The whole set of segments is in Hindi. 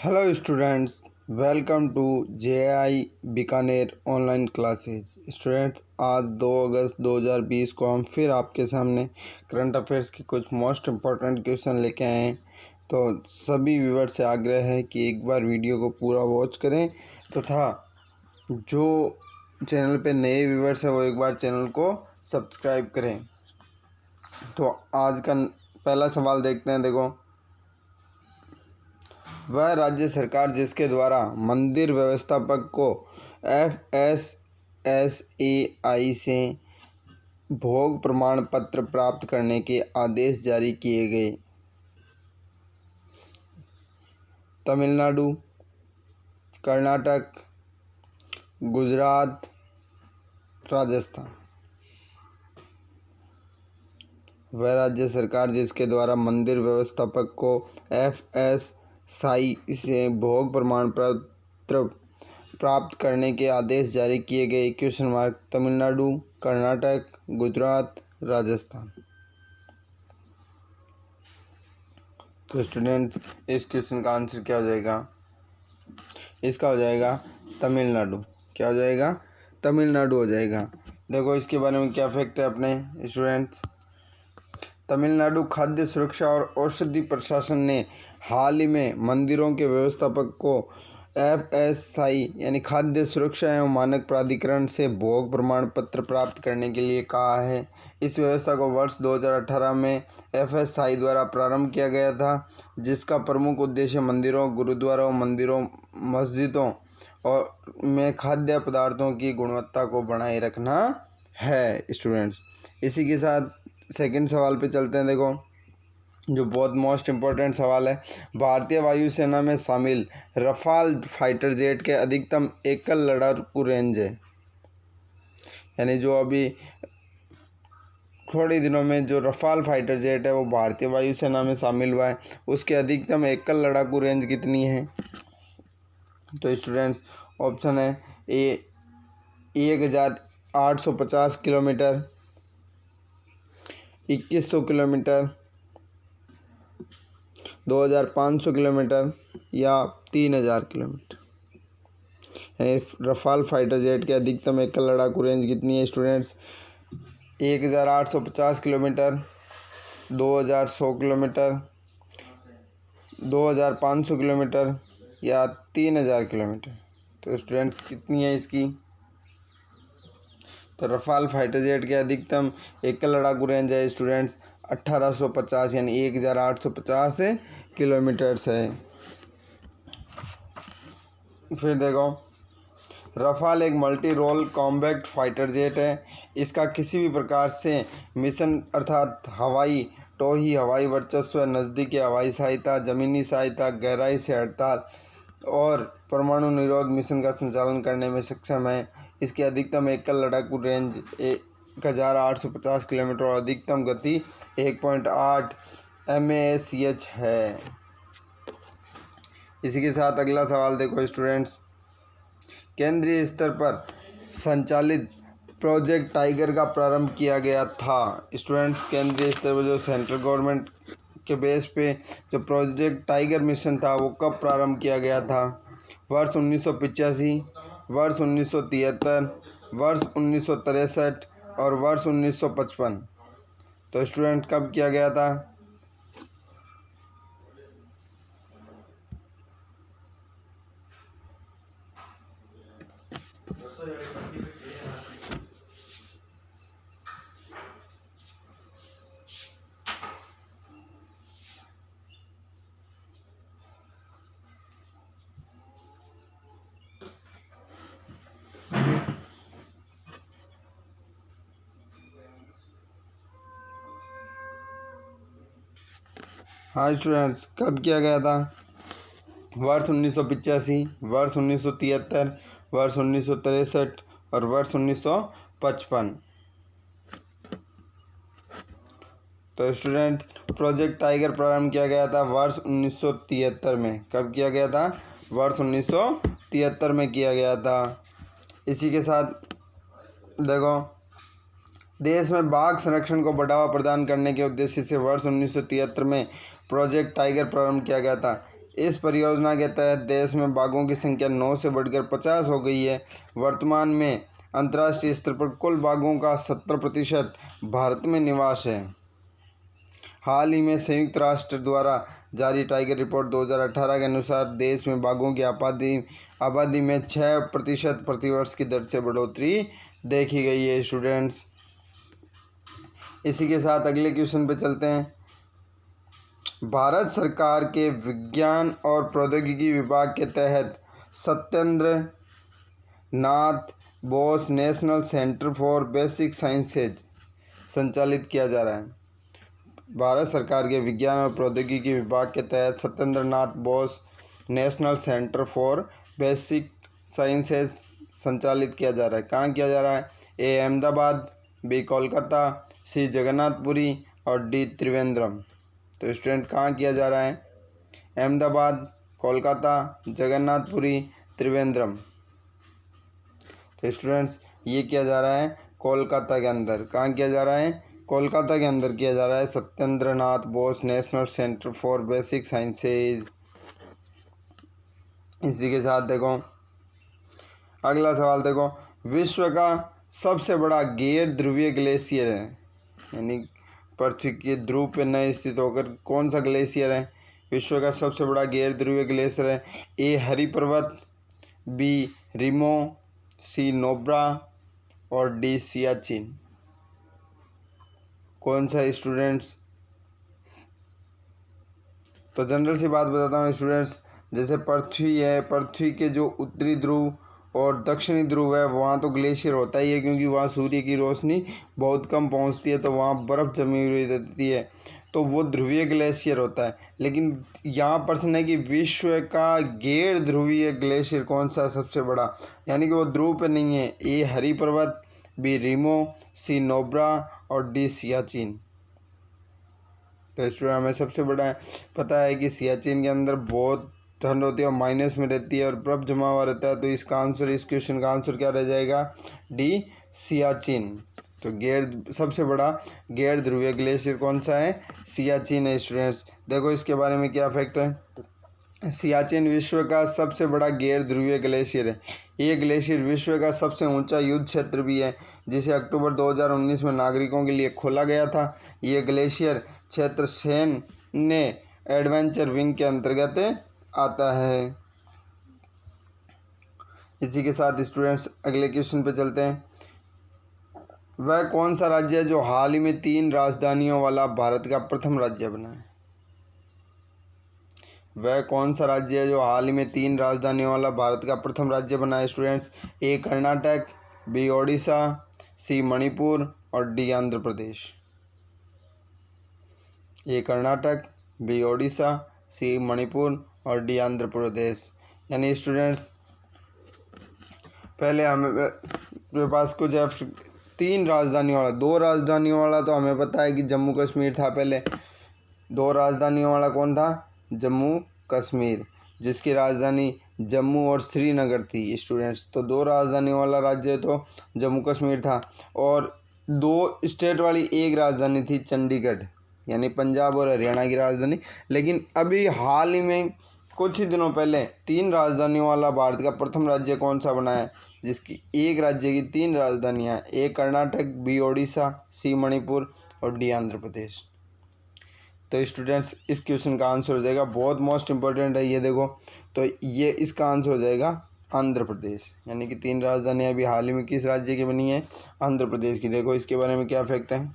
Hello students, welcome to JI Bikaner online classes. Students, आज 2 अगस्त 2020 को हम फिर आपके सामने करंट अफेयर्स के कुछ मोस्ट इम्पॉर्टेंट क्वेश्चन लेके आए हैं। तो सभी व्यूअर्स से आग्रह है कि एक बार वीडियो को पूरा वॉच करें तथा जो चैनल पे नए व्यूअर्स हैं वो एक बार चैनल को सब्सक्राइब करें। तो आज का पहला सवाल देखते हैं। देखो, वह राज्य सरकार जिसके द्वारा मंदिर व्यवस्थापक को FSSAI से भोग प्रमाण पत्र प्राप्त करने के आदेश जारी किए गए। तमिलनाडु, कर्नाटक, गुजरात, राजस्थान। वह राज्य सरकार जिसके द्वारा मंदिर व्यवस्थापक को FSSAI से भोग प्रमाण पत्र प्राप्त करने के आदेश जारी किए गए। Question mark. तमिलनाडु, कर्नाटक, गुजरात, राजस्थान। तो स्टूडेंट्स, इस क्वेश्चन का आंसर क्या हो जाएगा? इसका हो जाएगा तमिलनाडु। क्या हो जाएगा? तमिलनाडु हो जाएगा। देखो, इसके बारे में क्या फैक्ट है अपने स्टूडेंट्स। तमिलनाडु खाद्य सुरक्षा और औषधि प्रशासन ने हाल ही में मंदिरों के व्यवस्थापक को FSSAI यानी खाद्य सुरक्षा एवं मानक प्राधिकरण से भोग प्रमाण पत्र प्राप्त करने के लिए कहा है। इस व्यवस्था को वर्ष 2018 में FSSAI द्वारा प्रारंभ किया गया था, जिसका प्रमुख उद्देश्य मंदिरों, गुरुद्वारों, मंदिरों, मस्जिदों और में खाद्य पदार्थों की गुणवत्ता को बनाए रखना है। स्टूडेंट्स, इसी के साथ सेकंड सवाल पे चलते हैं। देखो, जो बहुत मोस्ट इम्पोर्टेंट सवाल है। भारतीय वायुसेना में शामिल रफाल फाइटर जेट के अधिकतम एकल लड़ाकू रेंज है, यानी जो अभी थोड़े दिनों में जो रफाल फाइटर जेट है वो भारतीय वायुसेना में शामिल हुआ है, उसके अधिकतम एकल लड़ाकू रेंज कितनी है? तो स्टूडेंट्स, ऑप्शन है ए 1850 किलोमीटर, 2100 किलोमीटर, 2500 किलोमीटर या 3000 किलोमीटर। यानी रफाल फाइटर जेट के अधिकतम एकल लड़ाकू रेंज कितनी है स्टूडेंट्स? 1850 किलोमीटर, 2100 किलोमीटर, 2500 किलोमीटर या 3000 किलोमीटर। तो स्टूडेंट्स, कितनी है इसकी? तो रफाल फाइटर जेट के अधिकतम एकल लड़ाकू रेंज है स्टूडेंट्स 1850 यानी 1850 किलोमीटर्स है। फिर देखो, रफाल एक multi role combat fighter jet है। इसका किसी भी प्रकार से मिशन अर्थात हवाई टोही, हवाई वर्चस्व, नज़दीकी हवाई सहायता, ज़मीनी सहायता, गहराई से हड़ताल और परमाणु निरोध मिशन का संचालन करने में सक्षम है। इसकी अधिकतम एकल लड़ाकू रेंज 1850 किलोमीटर और अधिकतम गति 1.8 MACH है। इसी के साथ अगला सवाल देखो स्टूडेंट्स। केंद्रीय स्तर पर संचालित प्रोजेक्ट टाइगर का प्रारंभ किया गया था। स्टूडेंट्स, केंद्रीय स्तर पर जो सेंट्रल गवर्नमेंट के बेस पे जो प्रोजेक्ट टाइगर मिशन था वो कब प्रारंभ किया गया था? वर्ष 1985, वर्ष 1973, वर्ष 1963 और वर्ष 1955। तो स्टूडेंट, कब किया गया था? हाँ स्टूडेंट्स, कब किया गया था? वर्ष 1985, वर्ष 1973, वर्ष 1963 और वर्ष 1955। तो स्टूडेंट, प्रोजेक्ट टाइगर प्रारंभ किया गया था वर्ष 1973 में। कब किया गया था? वर्ष 1973 में किया गया था। इसी के साथ देखो, देश में बाघ संरक्षण को बढ़ावा प्रदान करने के उद्देश्य से वर्ष 1973 में प्रोजेक्ट टाइगर प्रारंभ किया गया था। इस परियोजना के तहत देश में बाघों की संख्या 9 से बढ़कर 50 हो गई है। वर्तमान में अंतर्राष्ट्रीय स्तर पर कुल बाघों का 70% भारत में निवास है। हाल ही में संयुक्त राष्ट्र द्वारा जारी टाइगर रिपोर्ट 2018 के अनुसार देश में बाघों की आबादी में 6% प्रतिवर्ष की दर से बढ़ोतरी देखी गई है। स्टूडेंट्स, इसी के साथ अगले क्वेश्चन पे चलते हैं। भारत सरकार के विज्ञान और प्रौद्योगिकी विभाग के तहत Satyendra Nath Bose National Centre for Basic Sciences संचालित किया जा रहा है। भारत सरकार के विज्ञान और प्रौद्योगिकी विभाग के तहत Satyendra Nath Bose National Centre for Basic Sciences संचालित किया जा रहा है। कहाँ किया जा रहा है? ए अहमदाबाद, बी कोलकाता, सी जगन्नाथपुरी और डी त्रिवेंद्रम। तो स्टूडेंट, कहाँ किया जा रहा है? अहमदाबाद, कोलकाता, जगन्नाथपुरी, त्रिवेंद्रम। तो स्टूडेंट्स, ये किया जा रहा है कोलकाता के अंदर। कहाँ किया जा रहा है? कोलकाता के अंदर किया जा रहा है Satyendra Nath Bose National Centre for Basic Sciences. इसी के साथ देखो अगला सवाल, देखो विश्व का सबसे बड़ा गैर ध्रुवीय ग्लेशियर है, यानी पृथ्वी के ध्रुव पर न स्थित होकर कौन सा ग्लेशियर है? विश्व का सबसे बड़ा गैर ध्रुवीय ग्लेशियर है। ए हरी पर्वत, बी रिमो, सी नोब्रा और डी सियाचिन। कौन सा स्टूडेंट्स? तो जनरल सी बात बताता हूँ स्टूडेंट्स, जैसे पृथ्वी है, पृथ्वी के जो उत्तरी ध्रुव और दक्षिणी ध्रुव है वहाँ तो ग्लेशियर होता ही है, क्योंकि वहाँ सूर्य की रोशनी बहुत कम पहुँचती है, तो वहाँ बर्फ़ जमी हुई रहती है, तो वो ध्रुवीय ग्लेशियर होता है। लेकिन यहाँ प्रश्न है कि विश्व का गैर ध्रुवीय ग्लेशियर कौन सा सबसे बड़ा, यानी कि वो ध्रुव पे नहीं है। ए हरी पर्वत, बी रिमो, सी नोब्रा और डी सियाचिन। तो स्टूडेंट, हमें सबसे बड़ा पता है कि सियाचिन के अंदर बहुत ठंड होती है और माइनस में रहती है और बर्फ जमा हुआ रहता है, तो इसका आंसर, इस क्वेश्चन का आंसर क्या रह जाएगा? डी सियाचिन। तो सबसे बड़ा गैर ध्रुवीय ग्लेशियर कौन सा है? सियाचिन है। स्टूडेंट्स, देखो इसके बारे में क्या फैक्ट है। सियाचिन विश्व का सबसे बड़ा गैर ध्रुवीय ग्लेशियर है। ये ग्लेशियर विश्व का सबसे ऊंचा युद्ध क्षेत्र भी है, जिसे अक्टूबर 2019 में नागरिकों के लिए खोला गया था। ये ग्लेशियर क्षेत्र सैन्य एडवेंचर विंग के अंतर्गत आता है। इसी के साथ स्टूडेंट्स अगले क्वेश्चन पे चलते हैं। वह कौन सा राज्य है जो हाल ही में 3 राजधानियों वाला भारत का प्रथम राज्य बना है? वह कौन सा राज्य है जो हाल ही में 3 राजधानियों वाला भारत का प्रथम राज्य बना है? स्टूडेंट्स, ए कर्नाटक, बी ओडिशा, सी मणिपुर और डी आंध्र प्रदेश। ए कर्नाटक, बी ओडिशा, सी मणिपुर और डी आंध्र प्रदेश। यानी स्टूडेंट्स, पहले हमें पास कुछ 3 राजधानियों वाला, 2 राजधानियों वाला तो हमें पता है कि जम्मू कश्मीर था। पहले 2 राजधानियों वाला कौन था? जम्मू कश्मीर, जिसकी राजधानी जम्मू और श्रीनगर थी। स्टूडेंट्स, तो 2 राजधानियों वाला राज्य तो जम्मू कश्मीर था, और 2 स्टेट वाली एक राजधानी थी चंडीगढ़, यानी पंजाब और हरियाणा की राजधानी। लेकिन अभी हाल ही में कुछ ही दिनों पहले 3 राजधानियों वाला भारत का प्रथम राज्य कौन सा बना है, जिसकी एक राज्य की 3 राजधानियाँ, ए कर्नाटक, बी ओडिशा, सी मणिपुर और डी आंध्र प्रदेश। तो स्टूडेंट्स, इस क्वेश्चन का आंसर हो जाएगा, बहुत मोस्ट इंपॉर्टेंट है ये, देखो तो ये इसका आंसर हो जाएगा आंध्र प्रदेश। यानी कि 3 राजधानियाँ अभी हाल ही में किस राज्य की बनी है? आंध्र प्रदेश की। देखो इसके बारे में क्या फैक्ट है।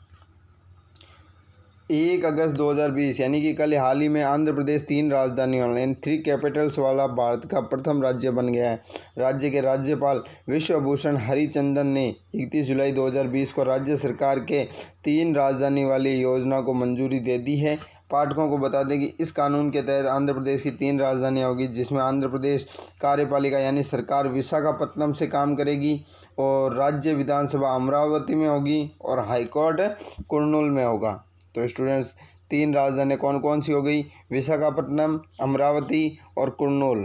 1 अगस्त 2020 यानी कि कल हाल ही में आंध्र प्रदेश 3 राजधानियों यानी 3 कैपिटल्स वाला भारत का प्रथम राज्य बन गया है। राज्य के राज्यपाल विश्वभूषण हरिचंदन ने 31 जुलाई 2020 को राज्य सरकार के 3 राजधानी वाली योजना को मंजूरी दे दी है। पाठकों को बता दें कि इस कानून के तहत आंध्र प्रदेश की 3 राजधानियाँ होगी, जिसमें आंध्र प्रदेश कार्यपालिका यानी सरकार विशाखापट्टनम से काम करेगी, और राज्य विधानसभा अमरावती में होगी, और हाईकोर्ट कुर्नूल में होगा। तो स्टूडेंट्स, 3 राजधानियाँ कौन कौन सी हो गई? विशाखापट्टनम, अमरावती और कुर्नूल,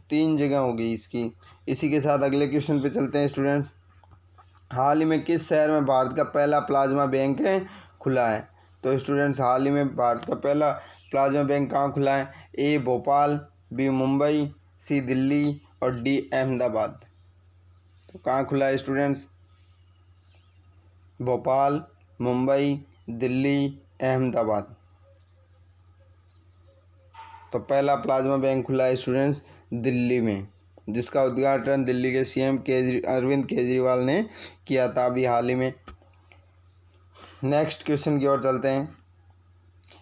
3 जगह होगी इसकी। इसी के साथ अगले क्वेश्चन पे चलते हैं स्टूडेंट्स। हाल ही में किस शहर में भारत का पहला प्लाज्मा बैंक खुला है? तो स्टूडेंट्स, हाल ही में भारत का पहला प्लाज्मा बैंक कहाँ खुला है? ए भोपाल, बी मुंबई, सी दिल्ली और डी अहमदाबाद। तो कहाँ खुला है स्टूडेंट्स? भोपाल, मुंबई, दिल्ली, अहमदाबाद। तो पहला प्लाज्मा बैंक खुला है स्टूडेंट्स दिल्ली में, जिसका उद्घाटन दिल्ली के सीएम अरविंद केजरीवाल ने किया था अभी हाल ही में। नेक्स्ट क्वेश्चन की ओर चलते हैं।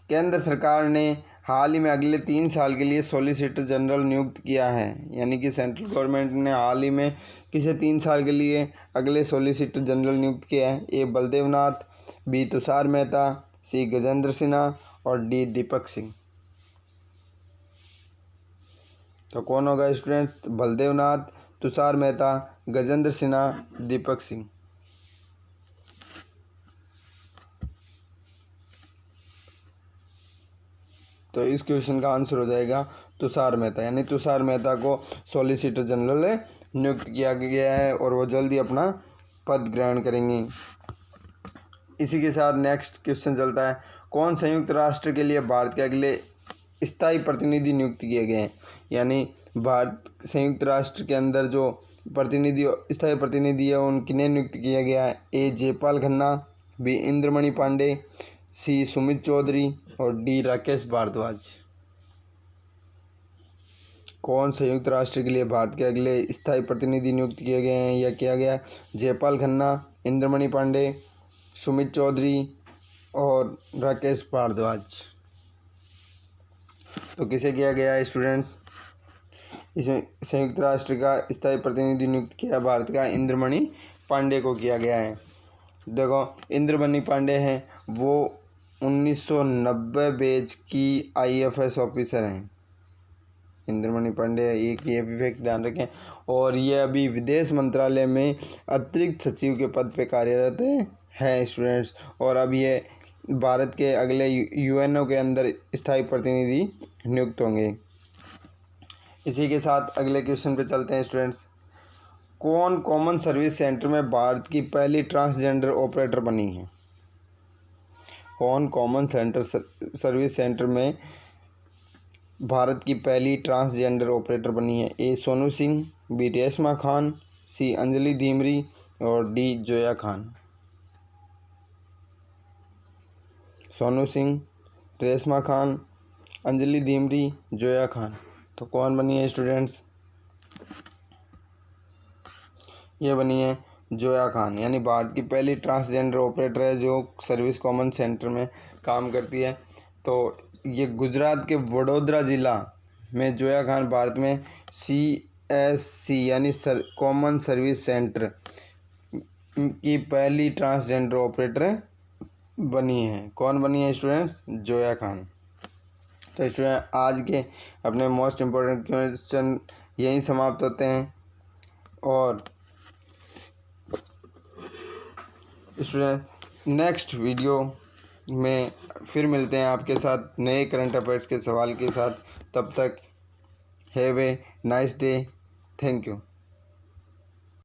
केंद्र सरकार ने हाल ही में अगले 3 साल के लिए सॉलिसिटर जनरल नियुक्त किया है, यानी कि सेंट्रल गवर्नमेंट ने हाल ही में किसे 3 साल के लिए अगले सॉलिसिटर जनरल नियुक्त किया है? ए बलदेव नाथ, बी तुषार मेहता, सी गजेंद्र सिन्हा और डी दीपक सिंह। तो कौन होगा स्टूडेंट्स? बलदेव नाथ, तुषार मेहता, गजेंद्र सिन्हा, दीपक सिंह। तो इस क्वेश्चन का आंसर हो जाएगा तुषार मेहता, यानी तुषार मेहता को सॉलिसिटर जनरल नियुक्त किया गया है और वो जल्दी अपना पद ग्रहण करेंगे। इसी के साथ नेक्स्ट क्वेश्चन चलता है। कौन संयुक्त राष्ट्र के लिए भारत के अगले स्थायी प्रतिनिधि नियुक्त किए गए हैं? यानी भारत संयुक्त राष्ट्र के अंदर जो स्थायी प्रतिनिधि है उनकिन्हें नियुक्त किया गया है? ए जयपाल खन्ना, बी इंद्रमणि पांडे, सी सुमित चौधरी और डी राकेश भारद्वाज। कौन संयुक्त राष्ट्र के लिए भारत के अगले स्थायी प्रतिनिधि नियुक्त किए गए हैं या किया गया? जयपाल खन्ना, इंद्रमणि पांडे, सुमित चौधरी और राकेश भारद्वाज। तो किसे किया गया है स्टूडेंट्स? इसमें संयुक्त राष्ट्र का स्थायी प्रतिनिधि नियुक्त किया भारत का इंद्रमणि पांडे को किया गया है। देखो इंद्रमणि पांडे हैं वो 1990 बैच की IFS ऑफिसर हैं। इंद्रमणि पांडे एक ये भी फैक्ट ध्यान रखें। और ये अभी विदेश मंत्रालय में अतिरिक्त सचिव के पद पे कार्यरत हैं स्टूडेंट्स। और अब ये भारत के अगले UNO के अंदर स्थायी प्रतिनिधि नियुक्त होंगे। इसी के साथ अगले क्वेश्चन पे चलते हैं स्टूडेंट्स। कौन कॉमन सर्विस सेंटर में भारत की पहली ट्रांसजेंडर ऑपरेटर बनी है? कौन कॉमन सर्विस सेंटर में भारत की पहली ट्रांसजेंडर ऑपरेटर बनी है? ए सोनू सिंह, बी रेशमा खान, सी अंजलि धीमरी और डी जोया खान। सोनू सिंह, रेशमा खान, अंजलि धीमरी, जोया खान। तो कौन बनी है स्टूडेंट्स? ये बनी है जोया खान, यानी भारत की पहली ट्रांसजेंडर ऑपरेटर है जो सर्विस कॉमन सेंटर में काम करती है। तो ये गुजरात के वडोदरा ज़िला में जोया खान भारत में CSC यानी कॉमन सर्विस सेंटर की पहली ट्रांसजेंडर ऑपरेटर बनी है। कौन बनी है स्टूडेंट्स? जोया खान। तो स्टूडेंट आज के अपने मोस्ट इम्पोर्टेंट क्वेश्चन यहीं समाप्त होते हैं। और स्टूडेंट नेक्स्ट वीडियो में फिर मिलते हैं आपके साथ नए करंट अफेयर्स के सवाल के साथ। तब तक have a nice day. Thank you.